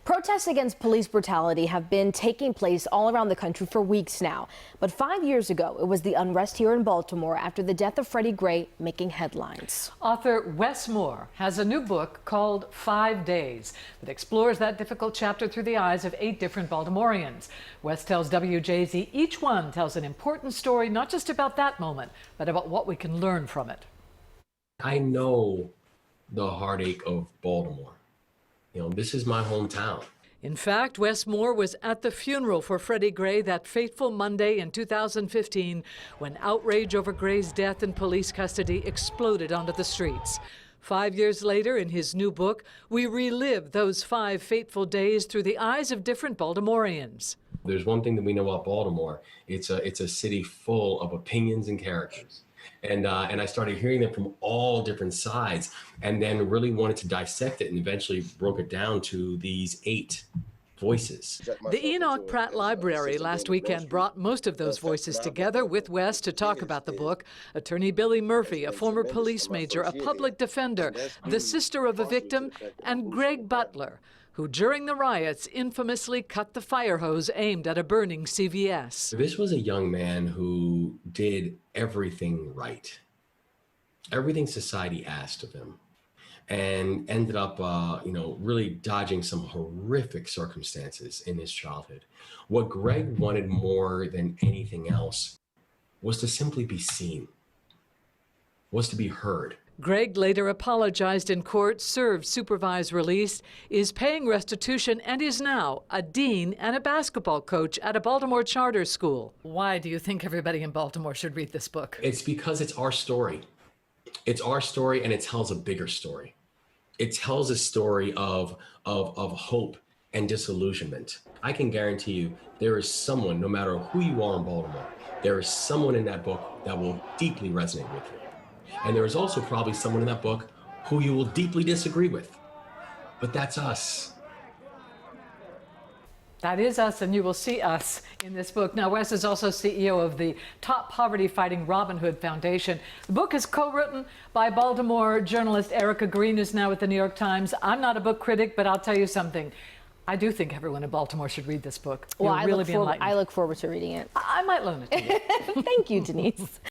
Protests against police brutality have been taking place all around the country for weeks now. But 5 years ago, it was the unrest here in Baltimore after the death of Freddie Gray making headlines. Author Wes Moore has a new book called 5 Days that explores that difficult chapter through the eyes of 8 different Baltimoreans. Wes tells WJZ each one tells an important story, not just about that moment, but about what we can learn from it. I know the heartache of Baltimore. This is my hometown. In fact, Wes Moore was at the funeral for Freddie Gray that fateful Monday in 2015 when outrage over Gray's death in police custody exploded onto the streets. 5 years later, in his new book, we relive those 5 fateful days through the eyes of different Baltimoreans. There's one thing that we know about Baltimore. It's a city full of opinions and characters. And I started hearing them from all different sides, and then really wanted to dissect it and eventually broke it down to these 8 voices. The Enoch Pratt Library last weekend brought most of those voices together with Wes to talk about the book. Attorney Billy Murphy, a former police major, a public defender, the sister of a victim, and Greg Butler, who during the riots infamously cut the fire hose aimed at a burning CVS. This was a young man who did everything right, everything society asked of him, and ended up, really dodging some horrific circumstances in his childhood. What Greg wanted more than anything else was to simply be seen, was to be heard. Greg later apologized in court, served supervised release, is paying restitution, and is now a dean and a basketball coach at a Baltimore charter school. Why do you think everybody in Baltimore should read this book? It's because it's our story. It's our story, and it tells a bigger story. It tells a story of hope and disillusionment. I can guarantee you there is someone, no matter who you are in Baltimore, there is someone in that book that will deeply resonate with you. And there is also probably someone in that book who you will deeply disagree with. But that's us. That is us, and you will see us in this book. Now, Wes is also CEO of the top poverty-fighting Robin Hood Foundation. The book is co-written by Baltimore journalist Erica Green, who's now at the New York Times. I'm not a book critic, but I'll tell you something. I do think everyone in Baltimore should read this book. Well, You'll really be enlightened. I look forward to reading it. I might loan it to you. Thank you, Denise.